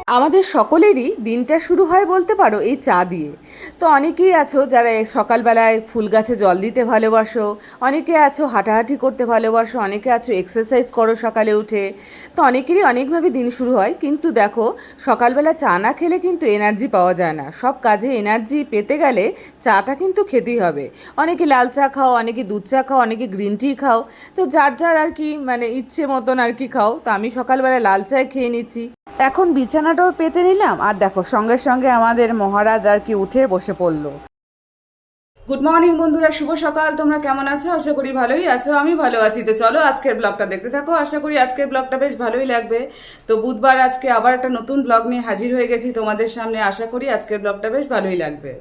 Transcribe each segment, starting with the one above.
আমাদের সকলেরই দিনটা শুরু হয় বলতে পারো এই চা দিয়ে। তো অনেকেই আছো যারা সকালবেলায় ফুল গাছে জল দিতে ভালোবাসো, অনেকে আছো হাঁটাহাঁটি করতে ভালোবাসো, অনেকে আছো এক্সারসাইজ করো সকালে উঠে। তো অনেকেরই অনেকভাবে দিন শুরু হয়, কিন্তু দেখো সকালবেলা চা না খেলে কিন্তু এনার্জি পাওয়া যায় না। সব কাজে এনার্জি পেতে গেলে চাটা কিন্তু খেতেই হবে। অনেকে লাল চা খাও, অনেকে দুধ চা খাও, অনেকে গ্রিন টি খাও। তো যার যার আর কি মানে ইচ্ছে মতন আর কি খাও। তো আমি সকালবেলা লাল চায় খেয়ে নিচ্ছি। এখন বিছানাটাও পেতে নিলাম, আর দেখো সঙ্গে সঙ্গে আমাদের মহারাজ আর কি উঠে বসে পড়লো। গুড মর্নিং বন্ধুরা, শুভ সকাল। তোমরা কেমন আছো? আশা করি ভালোই আছো, আমি ভালো আছি। তো চলো আজকের ব্লগটা দেখতে থাকো, আশা করি আজকের ব্লগটা বেশ ভালোই লাগবে। তো বুধবার আজকে আবার একটা নতুন ব্লগ নিয়ে হাজির হয়ে গেছি তোমাদের সামনে, আশা করি আজকের ব্লগটা বেশ ভালোই লাগবে।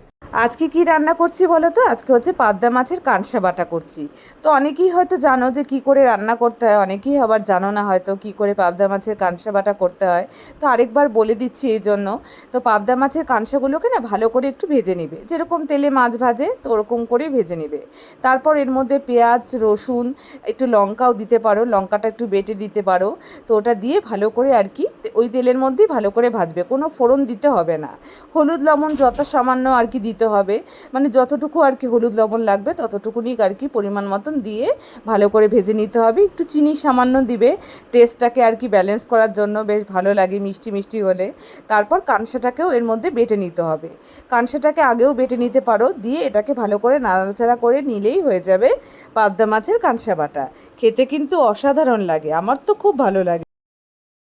আজকে কি রান্না করছি বলো তো? আজকে হচ্ছে পাবদা মাছের কাঁনসা বাটা করছি। তো অনেকেই হয়তো জানো যে কি করে রান্না করতে হয়, অনেকেই আবার জানো না হয়তো কি করে পাবদা মাছের কাঁনসা বাটা করতে হয়। তো আরেকবার বলে দিচ্ছি এই জন্য। তো পাবদা মাছের কাঁনসাগুলোকে না ভালো করে একটু ভেজে নিবে, যেরকম তেলে মাছ ভাজে তো ওরকম করেই ভেজে নিবে। তারপর এর মধ্যে পেঁয়াজ, রসুন, একটু লঙ্কাও দিতে পারো, লঙ্কাটা একটু বেটে দিতে পারো। তো ওটা দিয়ে ভালো করে আর কি ওই তেলের মধ্যেই ভালো করে ভাজবে, কোনো ফোড়ন দিতে হবে না। হলুদ লবণ যত সামান্য আর কি দিতে হবে, মানে যতটুকু আর কি হলুদ লবণ লাগবে ততটুকুনি আর কি পরিমাণ মতন দিয়ে ভালো করে ভেজে নিতে হবে। একটু চিনি সামান্য দিবে, টেস্টটাকে আর কি ব্যালেন্স করার জন্য, বেশ ভালো লাগে মিষ্টি মিষ্টি হলে। তারপর কাঁনসাটাকেও এর মধ্যে বেটে নিতে হবে। কাঁনসাটাকে আগেও বেটে নিতে পারো, দিয়ে এটাকে ভালো করে নাড়াচাড়া করে নিলেই হয়ে যাবে পাবদা মাছের কাঁনসা বাটা। খেতে কিন্তু অসাধারণ লাগে, আমার তো খুব ভালো লাগে।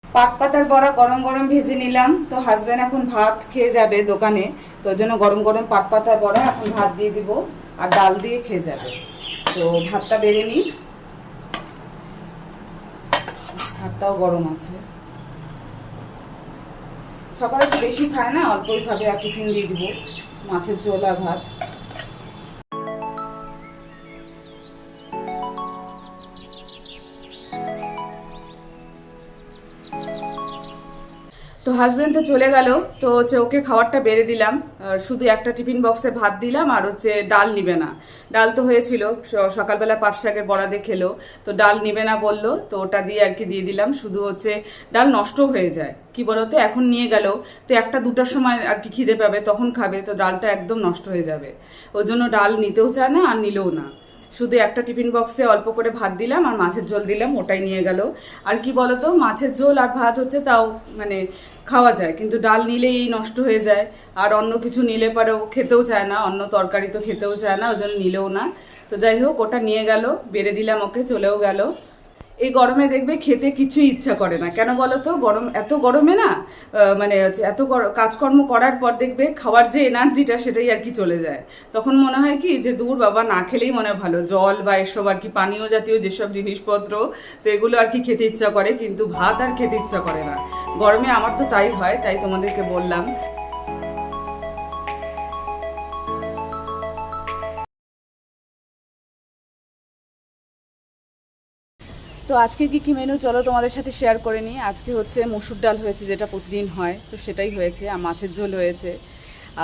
পাট পাতার বড়া গরম গরম ভেজে নিলাম। তো হাজব্যান্ড এখন ভাত খেয়ে যাবে দোকানে, তো ওই জন্য গরম গরম পাট পাতার বড়া এখন ভাত দিয়ে দিব, আর ডাল দিয়ে খেয়ে যাবে। তো ভাতটা বেড়ে নিই, ভাতটাও গরম আছে। সকালে তো বেশি খায় না, অল্পই খাবে, আর টিফিন দিয়ে দিব মাছের ঝোল আর ভাত। তো হাজব্যান্ড তো চলে গেল, তো হচ্ছে ওকে খাবারটা বেড়ে দিলাম। শুধু একটা টিফিন বক্সে ভাত দিলাম, আর হচ্ছে ডাল নিবে না। ডাল তো হয়েছিল, সকালবেলা পাট শাকের বড়া দিয়ে খেলো, তো ডাল নিবে না বললো, তো ওটা দিয়ে আর কি দিয়ে দিলাম। শুধু হচ্ছে ডাল নষ্ট হয়ে যায়, কি বলতো, এখন নিয়ে গেল তো একটা দুটার সময় আর কি খিদে পাবে, তখন খাবে, তো ডালটা একদম নষ্ট হয়ে যাবে। ওই জন্য ডাল নিতেও চায় না আর নিলেও না। শুধু একটা টিফিন বক্সে অল্প করে ভাত দিলাম আর মাছের ঝোল দিলাম, ওটাই নিয়ে গেল। আর কি বলতো, মাছের ঝোল আর ভাত হচ্ছে তাও মানে খাওয়া যায়, কিন্তু ডাল নিলেই নষ্ট হয়ে যায়। আর অন্য কিছু নিলে পরেও খেতেও চায় না, অন্য তরকারি তো খেতেও চায় না, ওই জন্য নিলেও না। তো যাই হোক, ওটা নিয়ে গেল, বেড়ে দিলাম ওকে, চলেও গেল। এই গরমে দেখবে খেতে কিছুই ইচ্ছা করে না, কেন বলো তো? গরম, এত গরমে না মানে এত কাজকর্ম করার পর দেখবে খাওয়ার যে এনার্জিটা সেটাই আর কি চলে যায়। তখন মনে হয় কি যে দূর বাবা, না খেলেই মনে হয় ভালো, জল বা এসব আর কি পানীয় জাতীয় যেসব জিনিসপত্র, তো এগুলো আর কি খেতে ইচ্ছা করে, কিন্তু ভাত আর খেতে ইচ্ছা করে না গরমে। আমার তো তাই হয়, তাই তোমাদেরকে বললাম। তো আজকে কি কি মেনু চলো তোমাদের সাথে শেয়ার করে নিই। আজকে হচ্ছে মসুর ডাল হয়েছে, যেটা প্রতিদিন হয়, তো সেটাই হয়েছে। আর মাছের ঝোল হয়েছে,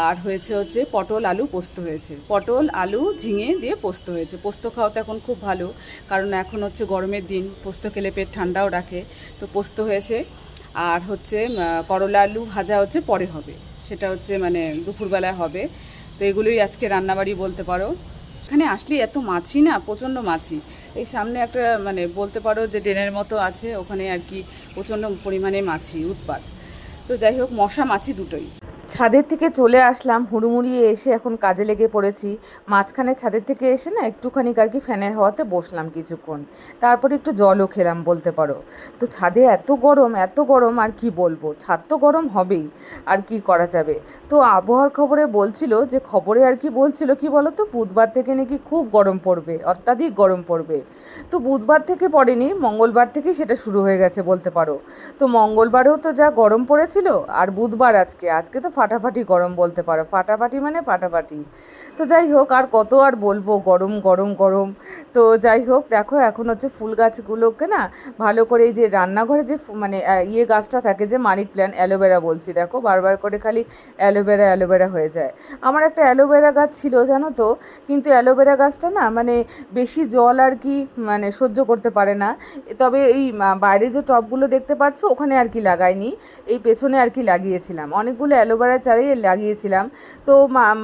আর হয়েছে হচ্ছে পটল আলু পোস্ত হয়েছে। পটল আলু ঝিঙে দিয়ে পোস্ত হয়েছে। পোস্ত খাওয়া তো এখন খুব ভালো, কারণ এখন হচ্ছে গরমের দিন, পোস্ত খেলে পেট ঠান্ডাও রাখে। তো পোস্ত হয়েছে। আর হচ্ছে করলা আলু ভাজা হচ্ছে পরে হবে, সেটা হচ্ছে মানে দুপুরবেলায় হবে। তো এগুলোই আজকে রান্নাবাড়ি বলতে পারো। এখানে আসলে এত মাছি না, প্রচণ্ড মাছি। এই সামনে একটা মানে বলতে পারো যে ড্রেনের মতো আছে, ওখানে আর কি প্রচণ্ড পরিমাণে মাছি উৎপাত। তো যাই হোক, মশা মাছি দুটোই। ছাদের থেকে চলে আসলাম হুড়ুমুড়িয়ে, এসে এখন কাজে লেগে পড়েছি। মাঝখানে ছাদের থেকে এসে না একটুখানি আর কি ফ্যানের হাওয়াতে বসলাম কিছুক্ষণ, তারপরে একটু জলও খেলাম বলতে পারো। তো ছাদে এত গরম, এত গরম, আর কি বলবো, ছাদ তো গরম হবেই, আর কি করা যাবে। তো আবহাওয়ার খবরে বলছিল যে, খবরে আর কি বলছিল কি বলো তো, বুধবার থেকে নাকি খুব গরম পড়বে, অত্যাধিক গরম পড়বে। তো বুধবার থেকে পড়েনি, মঙ্গলবার থেকেই সেটা শুরু হয়ে গেছে বলতে পারো। তো মঙ্গলবারেও তো যা গরম পড়েছিল, আর বুধবার আজকে আজকে তো ফাটাফাটি গরম বলতে পারো, ফাটাফাটি মানে ফাটাফাটি। তো যাই হোক, আর কত আর বলবো, গরম গরম গরম। তো যাই হোক, দেখো এখন হচ্ছে ফুল গাছগুলোকে না ভালো করে, এই যে রান্নাঘরে যে মানে ইয়ে গাছটা থাকে যে মানি প্ল্যান্ট, অ্যালোভেরা বলছি, দেখো বারবার করে খালি অ্যালোভেরা অ্যালোভেরা হয়ে যায়। আমার একটা অ্যালোভেরা গাছ ছিল জানো তো, কিন্তু অ্যালোভেরা গাছটা না মানে বেশি জল আর কি মানে সহ্য করতে পারে না। তবে এই বাইরে যে টবগুলো দেখতে পাচ্ছ ওখানে আর কি লাগাইনি, এই পেছনে আর কি লাগিয়েছিলাম, অনেকগুলো অ্যালোভেরা চারাই লাগিয়েছিলাম। তো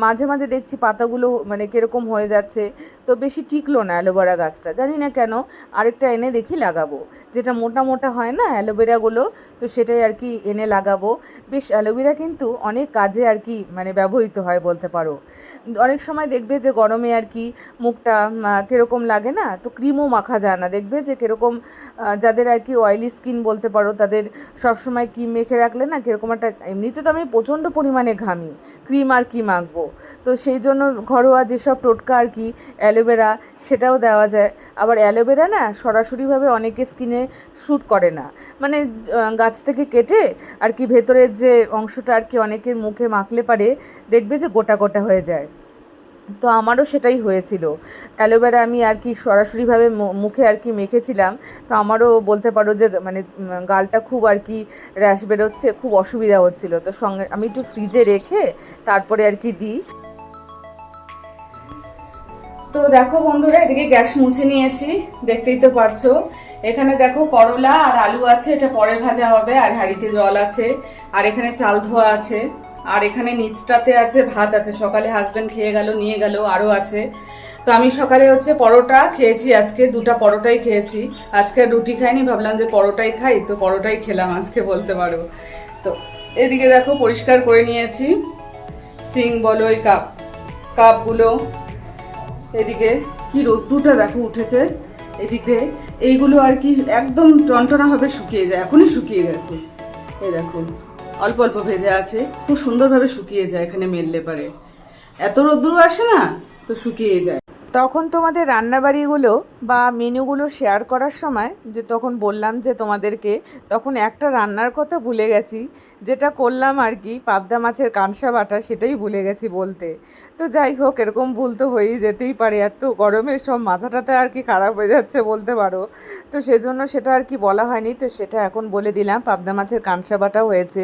মাঝে মাঝে দেখছি পাতাগুলো মানে কীরকম হয়ে যাচ্ছে, তো বেশি টিকলো না অ্যালোভেরা গাছটা, জানি না কেন। আরেকটা এনে দেখি লাগাবো, যেটা মোটা মোটা হয় না অ্যালোভেরাগুলো, তো সেটাই আর কি এনে লাগাবো। বেশ অ্যালোভেরা কিন্তু অনেক কাজে আর কি মানে ব্যবহৃত হয় বলতে পারো। অনেক সময় দেখবে যে গরমে আর কি মুখটা কীরকম লাগে না, তো ক্রিমও মাখা যায় না, দেখবে যে কীরকম যাদের আর কি অয়েলি স্কিন বলতে পারো, তাদের সবসময় ক্রিম মেখে রাখলে না কীরকম একটা, এমনিতে তো আমি প্রচণ্ড পরিমাণে ঘামি, ক্রিম আর কি মাখবো। তো সেই জন্য ঘরোয়া যেসব টোটকা আর কি অ্যালোভেরা, সেটাও দেওয়া যায়। আবার অ্যালোভেরা না সরাসরিভাবে অনেকে স্কিনে শ্যুট করে না, মানে গাছ থেকে কেটে আর কি ভেতরের যে অংশটা আর কি অনেকের মুখে মাখলে পারে দেখবে যে গোটা গোটা হয়ে যায়। তো আমারও সেটাই হয়েছিল, অ্যালোভেরা আমি আর কি সরাসরিভাবে মুখে আর কি মেখেছিলাম, তো আমারও বলতে পারো যে মানে গালটা খুব আর কি র্যাশ বেরোচ্ছে, খুব অসুবিধা হচ্ছিল। তো সঙ্গে আমি একটু ফ্রিজে রেখে তারপরে আর কি দিই। তো দেখো বন্ধুরা, এদিকে গ্যাস মুছে নিয়েছি, দেখতেই তো পারছো। এখানে দেখো করলা আর আলু আছে, এটা পরে ভাজা হবে, আর হাঁড়িতে জল আছে, আর এখানে চাল ধোয়া আছে, আর এখানে নিচটাতে আছে ভাত আছে, সকালে হাজবেন্ড খেয়ে গেল নিয়ে গেল, আরও আছে। তো আমি সকালে হচ্ছে পরোটা খেয়েছি, আজকে 2টা পরোটাই খেয়েছি, আজকে রুটি খাইনি, ভাবলাম যে পরোটাই খাই, তো পরোটাই খেলাম আজকে বলতে পারো। তো এদিকে দেখো পরিষ্কার করে নিয়েছি, সিং বলো এই কাপগুলো। এদিকে কি রোদ্দুরটা দেখো উঠেছে, এদিকে এইগুলো আর কি একদম টনটনাভাবে শুকিয়ে যায়, এখনই শুকিয়ে গেছে, এই দেখো অল্প অল্প ভেজে আছে, খুব সুন্দরভাবে শুকিয়ে যায়, এখানে মেললে পারে, এত রোদ্দুর আসে না তো শুকিয়ে যায়। তখন তোমাদের রান্নাবাড়িগুলো বা মেনুগুলো শেয়ার করার সময় যে তখন বললাম যে তোমাদেরকে, তখন একটা রান্নার কথা ভুলে গেছি, যেটা করলাম আর কি পাবদা মাছের কাঁনসা বাটা, সেটাই ভুলে গেছি বলতে। তো যাই হোক, এরকম ভুল তো হয়েই যেতেই পারে, এত গরমে সব মাথাটাতে আর কি খারাপ হয়ে যাচ্ছে বলতে পারো। তো সেজন্য সেটা আর কি বলা হয়নি, তো সেটা এখন বলে দিলাম, পাবদা মাছের কাঁনসা বাটা হয়েছে।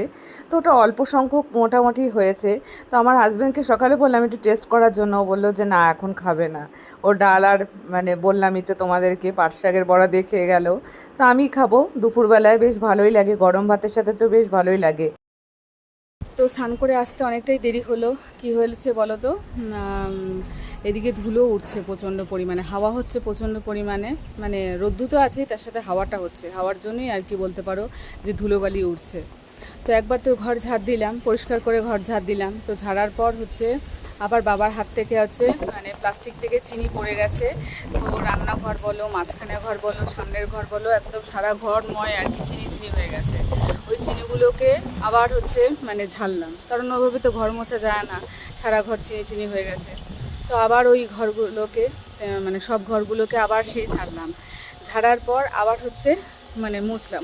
তো ওটা অল্প সংখ্যক মোটামুটি হয়েছে। তো আমার হাজব্যান্ডকে সকালে বললাম একটু টেস্ট করার জন্য, ও বললো যে না এখন খাবে না, ও ডাল আর মানে বললামই তো তোমাদেরকে পাট শাকের বড়া দিয়ে খেয়ে গেল। তো আমি খাবো দুপুরবেলায়, বেশ ভালোই লাগে, গরম ভাতের সাথে তো বেশ ভালোই লাগে। তো স্নান করে আসতে অনেকটাই দেরি হলো, কি হয়েছে বলো তো, এদিকে ধুলো উঠছে প্রচণ্ড পরিমাণে, হাওয়া হচ্ছে প্রচণ্ড পরিমাণে, মানে রোদ্দু তো আছেই, তার সাথে হাওয়াটা হচ্ছে, হাওয়ার জন্যই আর কি বলতে পারো যে ধুলোবালি উঠছে। তো একবার তো ঘর ঝাড় দিলাম, পরিষ্কার করে ঘর ঝাড় দিলাম, তো ঝাড়ার পর হচ্ছে আবার বাবার হাত থেকে হচ্ছে মানে প্লাস্টিক থেকে চিনি পড়ে গেছে। তো রান্নাঘর বলো, মাঝখানে ঘর বলো, সামনের ঘর বলো, একদম সারা ঘর ময় আর কি চিনি চিনি হয়ে গেছে। ওই চিনিগুলোকে আবার হচ্ছে মানে ঝাড়লাম, কারণ ওইভাবে তো ঘর মোছা যায় না, সারা ঘর চিনি চিনি হয়ে গেছে। তো আবার ওই ঘরগুলোকে মানে সব ঘরগুলোকে আবার সেই ঝাড়লাম, ঝাড়ার পর আবার হচ্ছে মানে মুছলাম।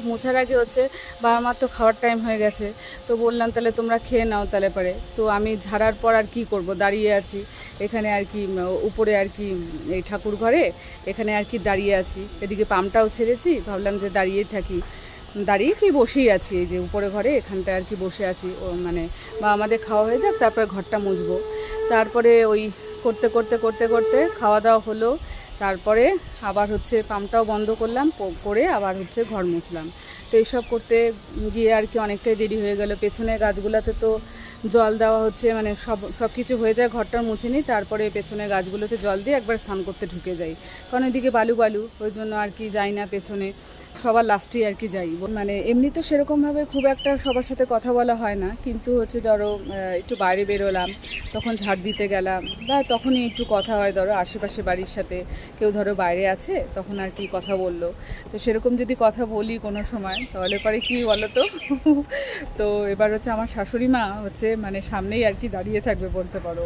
মোছার আগে হচ্ছে বাবা মার তো খাওয়ার টাইম হয়ে গেছে, তো বললাম তাহলে তোমরা খেয়ে নাও তাহলে পারে। তো আমি ঝাড়ার পর আর কি করব, দাঁড়িয়ে আছি এখানে আর কি উপরে আর কি এই ঠাকুর ঘরে, এখানে আর কি দাঁড়িয়ে আছি, এদিকে পামটাও ছেড়েছি, ভাবলাম যে দাঁড়িয়েই থাকি, দাঁড়িয়ে কি বসেই আছি, এই যে উপরে ঘরে এখানটায় আর কি বসে আছি, ও মানে বা আমাদের খাওয়া হয়ে যাক তারপরে ঘরটা মুছবো। তারপরে ওই করতে করতে করতে করতে খাওয়া দাওয়া হলো, তারপরে আবার হচ্ছে পাম্পটাও বন্ধ করলাম, করে আবার হচ্ছে ঘর মুছলাম। তো এইসব করতে গিয়ে আর কি অনেকটাই দেরি হয়ে গেল। পেছনে গাছগুলোতে তো জল দেওয়া হচ্ছে, মানে সব কিছু হয়ে যায়, ঘরটা মুছে নিই, তারপরে পেছনে গাছগুলোতে জল দিয়ে একবার স্নান করতে ঢুকে যাই, কারণ এদিকে বালু বালু, ওই জন্য আর কি যাই না পেছনে, সবার লাস্টেই আর কি যাই। মানে এমনি তো সেরকমভাবে খুব একটা সবার সাথে কথা বলা হয় না, কিন্তু হচ্ছে ধরো একটু বাইরে বেরোলাম, তখন ঝাড় দিতে গেলাম, বা তখনই একটু কথা হয়, ধরো আশেপাশে বাড়ির সাথে কেউ ধরো বাইরে আছে, তখন আর কি কথা বললো। তো সেরকম যদি কথা বলি কোনো সময়, তাহলে পরে কি বলো তো তো এবার হচ্ছে আমার শাশুড়ি মা হচ্ছে মানে সামনেই আর কি দাঁড়িয়ে থাকবে বলতে পারো,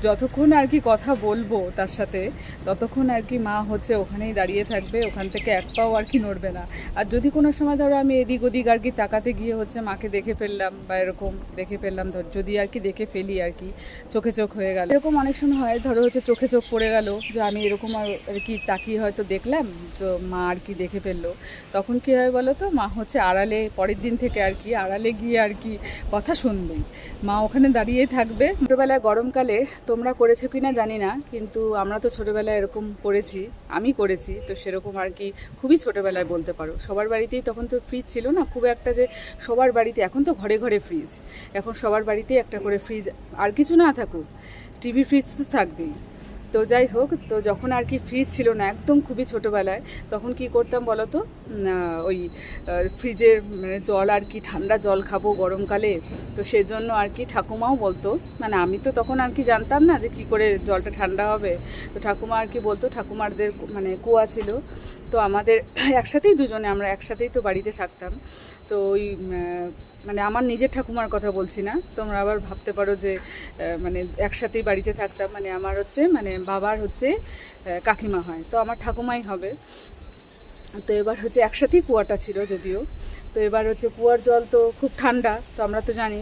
যতক্ষণ আর কি কথা বলবো তার সাথে ততক্ষণ আর কি মা হচ্ছে ওখানেই দাঁড়িয়ে থাকবে, ওখান থেকে এক পাও আর কি নড়বে না। আর যদি কোনো সময় ধরো আমি এদিক ওদিক আর কি তাকাতে গিয়ে হচ্ছে মাকে দেখে ফেললাম বা এরকম দেখে ফেললাম, যদি আর কি দেখে ফেলি আর কি চোখে চোখ হয়ে গেল, এরকম অনেক সময় হয় ধরো হচ্ছে চোখে চোখ পড়ে গেল যে আমি এরকম আর কি তাকিয়ে হয়তো দেখলাম তো মা আর কি দেখে ফেললো, তখন কী হয় বলো তো, মা হচ্ছে আড়ালে পরের দিন থেকে আর কি আড়ালে গিয়ে আর কি কথা শুনবেই, মা ওখানে দাঁড়িয়েই থাকবে। ছোটোবেলায় গরমকালে তোমরা করেছো কি না জানি না, কিন্তু আমরা তো ছোটোবেলায় এরকম করেছি, আমি করেছি, তো সেরকম আর কি খুবই ছোটোবেলায় বলতে পারো। সবার বাড়িতেই তখন তো ফ্রিজ ছিল না খুব একটা, যে সবার বাড়িতে, এখন তো ঘরে ঘরে ফ্রিজ, এখন সবার বাড়িতেই একটা করে ফ্রিজ, আর কিছু না থাকুক টিভি ফ্রিজ তো থাকবেই। তো যাই হোক, তো যখন আর কি ফ্রিজ ছিল না একদম খুবই ছোটোবেলায়, তখন কি করতাম বলো তো, ওই ফ্রিজের মানে জল আর কি ঠান্ডা জল খাবো গরমকালে, তো সেজন্য আর কি ঠাকুমাও বলতো, মানে আমি তো তখন আর কি জানতাম না যে কী করে জলটা ঠান্ডা হবে, তো ঠাকুমা আর কি বলতো, ঠাকুমারদের মানে কুয়া ছিল, তো আমাদের একসাথেই দুজনে আমরা একসাথেই তো বাড়িতে থাকতাম, তো ওই মানে আমার নিজের ঠাকুমার কথা বলছি না, তোমরা আবার ভাবতে পারো যে মানে একসাথেই বাড়িতে থাকতাম, মানে আমার হচ্ছে মানে বাবার হচ্ছে কাকিমা হয়, তো আমার ঠাকুমাই হবে। তো এবার হচ্ছে একসাথেই কুয়াটা ছিল যদিও, তো এবার হচ্ছে কুয়ার জল তো খুব ঠান্ডা, তো আমরা তো জানি,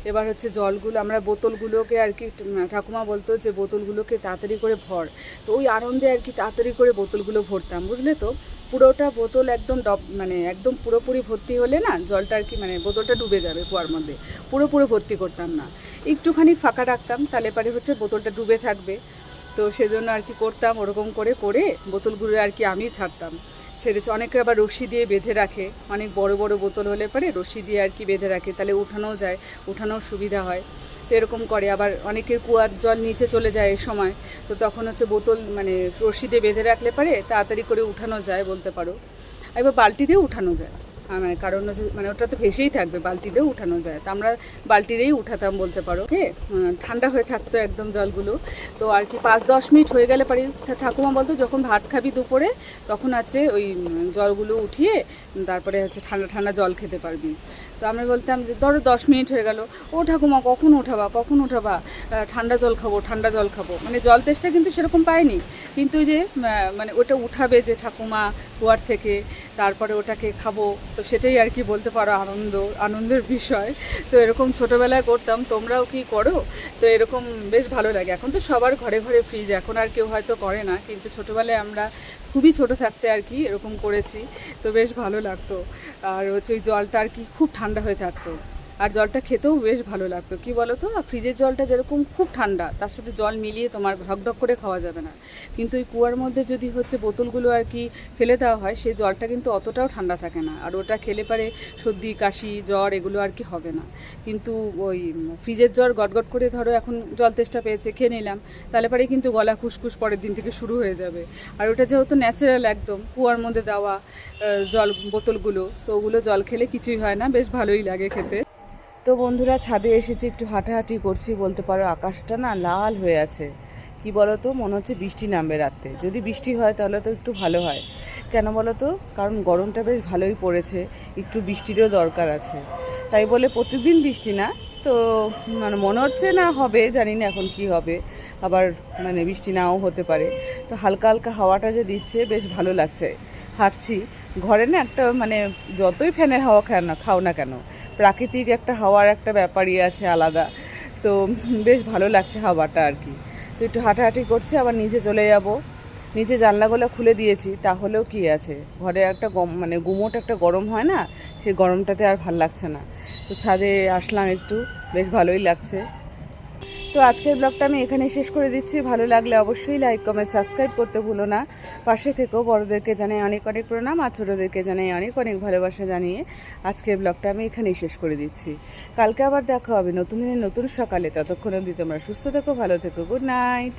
এবার হচ্ছে জলগুলো আমরা বোতলগুলোকে আর কি ঠাকুমা বলতো যে বোতলগুলোকে তাড়াতাড়ি করে ভর, তো ওই আনন্দে আর কি তাড়াতাড়ি করে বোতলগুলো ভরতাম, বুঝলে তো, পুরোটা বোতল একদম মানে একদম পুরোপুরি ভর্তি হলে না জলটা আর কি মানে বোতলটা ডুবে যাবে কুয়ার মধ্যে, পুরোপুরি ভর্তি করতাম না, একটুখানি ফাঁকা রাখতাম, তাহলে পরে হচ্ছে বোতলটা ডুবে থাকবে, তো সেজন্য আর কি করতাম ওরকম করে করে বোতলগুলো আর কি আমিই ছাড়তাম, ছেড়েছে। অনেকে আবার রশি দিয়ে বেঁধে রাখে, অনেক বড় বড় বোতল হলে পরে রশি দিয়ে আর কি বেঁধে রাখে, তাহলে উঠানোও যায়, উঠানোর সুবিধা হয়, তো এরকম করে। আবার অনেকের কুয়ার জল নিচে চলে যায় এই সময়, তো তখন হচ্ছে বোতল মানে রশি দিয়ে বেঁধে রাখলে পরে তাড়াতাড়ি করে উঠানো যায় বলতে পারো, এবার বালতিতেও উঠানো যায়, মানে কারণ হচ্ছে মানে ওটা তো ভেসেই থাকবে, বালতিতেও উঠানো যায়, তো আমরা বালতিতেই উঠাতাম বলতে পারো, ঠান্ডা হয়ে থাকতো একদম জলগুলো। তো আর কি 5-10 মিনিট হয়ে গেলে পারি ঠাকুমা বলতো যখন ভাত খাবি দুপুরে তখন আছে ওই জলগুলো উঠিয়ে তারপরে হচ্ছে ঠান্ডা ঠান্ডা জল খেতে পারবি, তো আমরা বলতাম যে ধরো 10 মিনিট হয়ে গেল, ও ঠাকুমা কখন ওঠাবা কখন ওঠাবা, ঠান্ডা জল খাবো ঠান্ডা জল খাবো, মানে জল তেষ্টা কিন্তু সেরকম পাইনি, কিন্তু যে মানে ওটা উঠাবে যে ঠাকুমা কুয়ার থেকে, তারপরে ওটাকে খাবো, তো সেটাই আর কি বলতে পারো আনন্দের বিষয়। তো এরকম ছোটোবেলায় করতাম, তোমরাও কি করো? তো এরকম বেশ ভালো লাগে। এখন তো সবার ঘরে ঘরে ফ্রিজ, এখন আর কেউ হয়তো করে না, কিন্তু ছোটোবেলায় আমরা খুবই ছোট থাকতে আর কি এরকম করেছি, তো বেশ ভালো লাগতো। আর হচ্ছে ওই জলটা আর কি খুব ঠান্ডা হয়ে থাকতো, আর জলটা খেতেও বেশ ভালো লাগতো। কি বলো তো, ফ্রিজের জলটা যেরকম খুব ঠান্ডা, তার সাথে জল মিলিয়ে তোমার ঢকঢক করে খাওয়া যাবে না, কিন্তু ওই কুয়ার মধ্যে যদি হচ্ছে বোতলগুলো আর কি ফেলে দেওয়া হয়, সেই জলটা কিন্তু অতটাও ঠান্ডা থাকে না, আর ওটা খেলে পারে সর্দি কাশি জ্বর এগুলো আর কি হবে না। কিন্তু ওই ফ্রিজের জল গটগট করে ধরো এখন জল তেষ্টা পেয়েছে খেয়ে নিলাম, তাহলে পরে কিন্তু গলা খুসখুস পরের দিন থেকে শুরু হয়ে যাবে। আর ওটা যেহেতু ন্যাচারাল একদম কুয়ার মধ্যে দেওয়া জল বোতলগুলো, তো ওগুলো জল খেলে কিছুই হয় না, বেশ ভালোই লাগে খেতে। তো বন্ধুরা, ছাদে এসেছি, একটু হাঁটাহাঁটি করছি বলতে পারো, আকাশটা না লাল হয়ে আছে, কি বলো তো, মনে হচ্ছে বৃষ্টি নামবে রাতে, যদি বৃষ্টি হয় তাহলে তো একটু ভালো হয়, কেন বলো তো, কারণ গরমটা বেশ ভালোই পড়েছে, একটু বৃষ্টিরও দরকার আছে, তাই বলে প্রতিদিন বৃষ্টি না, তো মানে মনে হচ্ছে না হবে, জানি না এখন কি হবে, আবার মানে বৃষ্টি নাও হতে পারে। তো হালকা হালকা হাওয়াটা যে দিচ্ছে বেশ ভালো লাগছে, হাঁটছি ঘরে না, একটা মানে যতই ফ্যানের হাওয়া খাও না কেন, প্রাকৃতিক একটা হাওয়ার একটা ব্যাপারই আছে আলাদা, তো বেশ ভালো লাগছে হাওয়াটা আর কি। তো একটু হাঁটাহাঁটি করছি, আবার নিচে চলে যাব, নিচে জানলাগুলো খুলে দিয়েছি, তাহলেও কি আছে, ঘরে একটা মানে গুমোট একটা গরম হয় না, সেই গরমটাতে আর ভাল লাগছে না, তো ছাদে আসলাম একটু, বেশ ভালোই লাগছে। তো আজকের ব্লগটা আমি এখানেই শেষ করে দিচ্ছি, ভালো লাগলে অবশ্যই লাইক কমেন্ট সাবস্ক্রাইব করতে ভুলো না, পাশে থেকেও। বড়োদেরকে জানাই অনেক অনেক প্রণাম, আর ছোটোদেরকে জানাই অনেক অনেক ভালোবাসা জানিয়ে আজকের ব্লগটা আমি এখানেই শেষ করে দিচ্ছি। কালকে আবার দেখা হবে নতুন দিনের নতুন সকালে, ততক্ষণ অবধি তোমরা সুস্থ থেকো, ভালো থেকো, গুড নাইট।